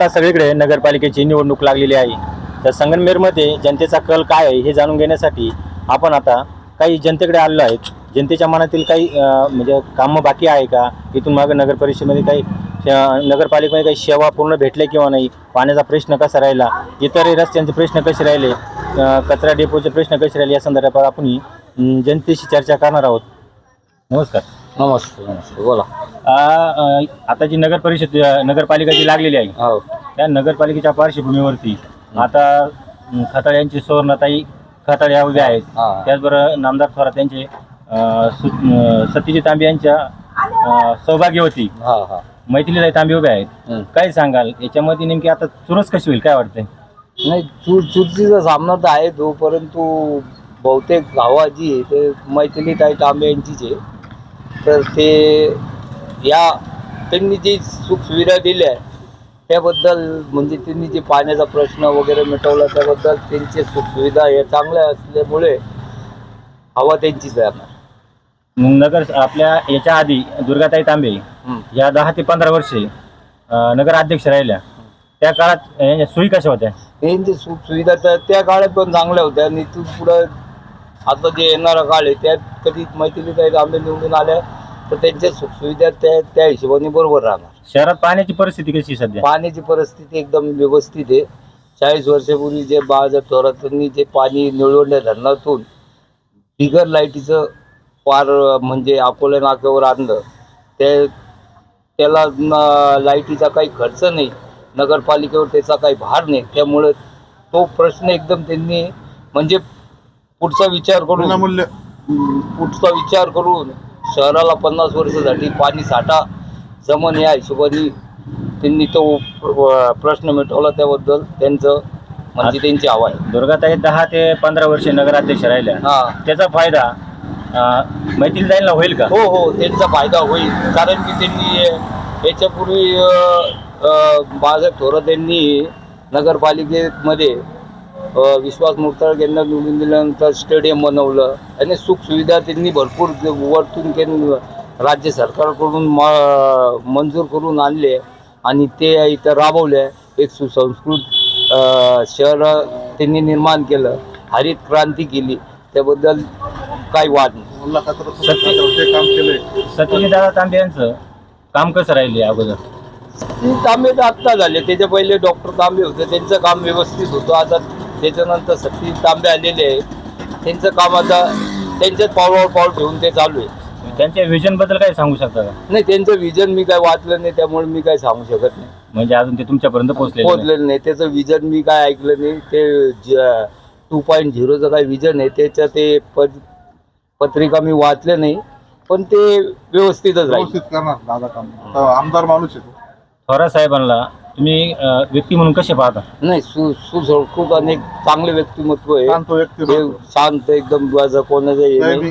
आता सगळीकडे नगरपालिकेची निवडणूक लागलेली आहे. तर संगमनेरमध्ये जनतेचा कल काय आहे हे जाणून घेण्यासाठी आपण आता काही जनतेकडे आलेलो आहेत. जनतेच्या मनातील काही म्हणजे कामं बाकी आहे का, इथून मागे नगर परिषदेमध्ये काही नगरपालिकेमध्ये काही सेवा पूर्ण भेटल्या किंवा नाही, पाण्याचा प्रश्न कसा राहिला, इतरही रस्त्यांचे प्रश्न कसे राहिले, कचरा डेपोचे प्रश्न कसे राहिले, या संदर्भात आपण जनतेशी चर्चा करणार आहोत. नमस्कार. नमस्ते बोला. आता जी नगरपालिका जी लागलेली आहे, हो त्या नगरपालिकेच्या पार्श्वभूमीवरती आता खताळ यांची सुवर्णताई खताळ या उभ्या आहेत. त्याचबरोबर नामदार थोरात यांचे सत्यजित तांबे यांच्या सौभाग्यवती मैथिलीताई तांबे उभ्या आहेत. काय सांगाल याच्यामध्ये नेमकी आता चुरस कशी होईल, काय वाटतंय? नाही, चुरचीचा सामना तर आहे तो, परंतु बहुतेक गावा जी आहे ते मैथिलीताई तांबे यांचीच आहे. तर ते त्यांनी जी सुखसुविधा दिल्या त्याबद्दल, म्हणजे त्यांनी जे पाण्याचा प्रश्न वगैरे मिटवला त्याबद्दल त्यांची सुखसुविधा हे चांगल्या असल्यामुळे हवा त्यांचीच आहे. नगर आपल्या याच्या आधी दुर्गाताई तांबे या 10 ते 15 वर्षे नगराध्यक्ष राहिल्या. त्या काळात यांच्या सोयी कशा होत्या? त्यांची सुखसुविधा तर त्या काळात पण चांगल्या होत्या आणि इथून पुढं आता जे येणारा काळ आहे त्यात कधी मैथिलीताई तांबे निवडून आल्या तर त्यांच्या सुखसुविधा त्या हिशोबाने बरोबर राहणार. शहरात पाण्याची परिस्थिती कशी सध्या? पाण्याची परिस्थिती एकदम व्यवस्थित आहे. 40 वर्षापूर्वी जे बाळासाहेब थोरातांनी जे पाणी निळवंडे धरणातून बिगर लाईटीचं पार म्हणजे अकोला नाक्यावर आणलं, त्याला लाईटीचा काही खर्च नाही, नगरपालिकेवर त्याचा काही भार नाही. त्यामुळे तो प्रश्न एकदम त्यांनी म्हणजे पुढचा विचार करून शहराला 50 वर्षासाठी पाणी साठा जमन या हिशोबाने त्यांनी तो प्रश्न मिटवला. त्याबद्दल त्यांचं म्हणजे त्यांची हवा आहे. दुर्गाताई 10 ते 15 वर्षे नगराध्यक्ष राहिल्या, त्याचा फायदा मैथिलीताईंना होईल का? हो, त्यांचा फायदा होईल. कारण की त्यांनी याच्यापूर्वी बाळासाहेब थोरात यांनी नगरपालिकेमध्ये विश्वास मुक्ताळ केंद्र निवडून दिल्यानंतर स्टेडियम बनवलं आणि सुखसुविधा त्यांनी भरपूर वरतून राज्य सरकारकडून मंजूर करून आणले आणि ते इथं राबवले. एक सुसंस्कृत शहर त्यांनी निर्माण केलं, हरित क्रांती केली, त्याबद्दल काही वाद नाही. सत्यजितदादा तांबे यांचं काम कसं राहिले अगोदर? तांबे तर आत्ता झाले, त्याच्या पहिले डॉक्टर तांबे होते, त्यांचं काम व्यवस्थित होतं. आता त्याच्यानंतर सत्यजित तांबे आलेले आहे, त्यांचं काम आता त्यांच्याच पावलावर पाऊल ठेवून ते चालू आहे. त्यांच्या विजन बद्दल काय सांगू शकता का? नाही, त्यांचं विजन मी काय वाचलं नाही, त्यामुळे मी काय सांगू शकत नाही. म्हणजे अजून ते तुमच्यापर्यंत पोहोचलेलं नाही. त्याचं विजन मी काय ऐकलं नाही. ते 2.0चं काय विजन आहे त्याच्या ते पत्रिका मी वाचले नाही, पण ते व्यवस्थितच आमदार माणूस आहे. थोरात साहेबांना तुम्ही व्यक्ती म्हणून कसे पाहता? नाही, सुसंस्कृत आणि चांगले व्यक्तिमत्व आहे. शांत एकदम, कोणाचं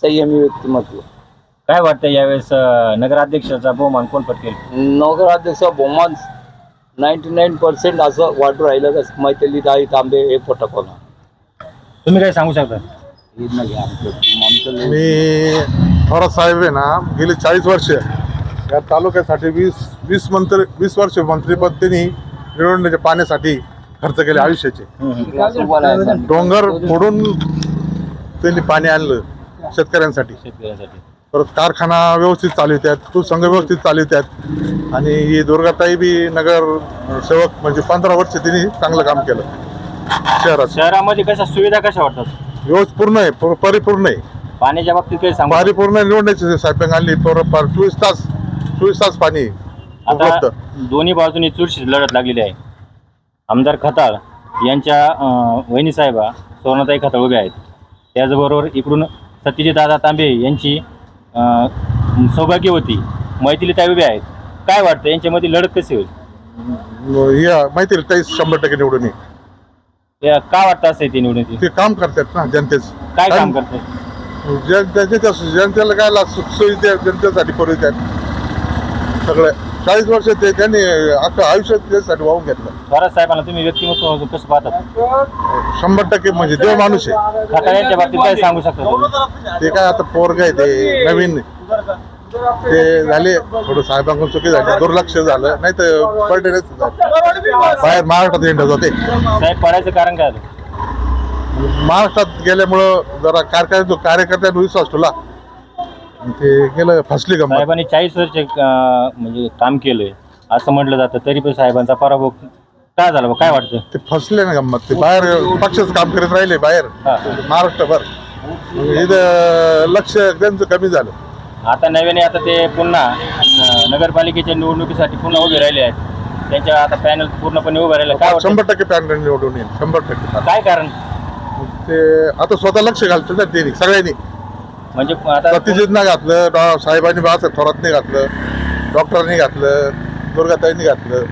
संयमी व्यक्तिमत्व. काय वाटतं यावेळेस नगराध्यक्षाचा बहुमान कोण पटकेल? नगराध्यक्ष बहुमान 99% असं वाटू राहिलं का मैथिलीताई तांबे हे पटकवणार. तुम्ही काय सांगू शकता? मी थोरात साहेब आहे ना, गेली 40 वर्ष या तालुक्यासाठी 20 वर्ष मंत्रीपद त्यांनी निवडण्याच्या पाण्यासाठी खर्च केले आयुष्याचे. डोंगर फोडून त्यांनी पाणी आणलं शेतकऱ्यांसाठी. परत कारखाना व्यवस्थित चालवतात, संघ व्यवस्थित चालवतात आणि ही दुर्गाताई बी नगर सेवक म्हणजे 15 वर्ष त्यांनी चांगलं काम केलं. शहरामध्ये कशा सुविधा कशा वाटतात? व्यवस्थित पूर्ण आहे, परिपूर्ण आहे. पाण्याच्या बाबतीत काही सांगू? परिपूर्ण निवडण्याची साहेबांनी आणली. 24 तास पाणी. आता दोन्ही बाजूनी चुरशी लढत लागलेली आहे. आमदार खताळ यांच्या वहिनी साहेबा सुवर्णताई खताळ उभ्या आहेत. त्याचबरोबर इकडून सत्यजितदादा तांबे यांची सौभाग्यवती मैथिलीताई उभ्या आहेत. काय वाटतं यांच्यामध्ये लढत कशी होईल? मैथिलीताई 100% निवडून येईल. का वाटतं असं ते निवडून? ते काम करतात ना जनतेच. काय काम करतात? जनतेला काय सुखसुविधा जनतेसाठी पुरवतात सगळं. 40 वर्ष ते त्यांनी अख्खं आयुष्य त्यासाठी वाहून घेतलं. थोरात साहेबांना तुम्ही व्यक्तिमत्व कसं पाहतात? 100% म्हणजे देव माणूस आहे. खताळ यांच्या बाबतीत काय सांगू शकता? ते काय आता पोरग आहे, ते नवीन ते झाले थोडं साहेबांकडून चुकी झाली, दुर्लक्ष झालं, नाही तर पडले बाहेर महाराष्ट्रात हिंडत होते. साहेब पडायचं कारण काय झालं? महाराष्ट्रात गेल्यामुळं जरा कार्यकर्त्यांनी विश्वास ठेवला, ते गेलं फसली गंमत. साहेबांनी 40 वर्ष म्हणजे काम केलंय असं म्हटलं जातं, तरी पण साहेबांचा पराभव काय झाला? काय वाटतं? ते फसले ना गंमत, ते बाहेर पक्षच काम करत राहिले बाहेर महाराष्ट्रभर, इथं लक्ष त्यांचं कमी झालं. आता नव्याने आता ते पुन्हा नगरपालिकेच्या निवडणुकीसाठी पुन्हा उभे राहिले आहेत, त्यांच्या आता पॅनल पूर्णपणे उभे राहिले. काय वाटतं? 100% पॅनल निवडून येईल, 100%. काय कारण? ते आता स्वतः लक्ष घालतं ना त्यांनी सगळ्यांनी. म्हणजे आता सत्यजितनं घातलं, साहेबांनी बाळासाहेब थोरातने घातलं, डॉक्टरांनी घातलं, दुर्गाताईंनी घातलं.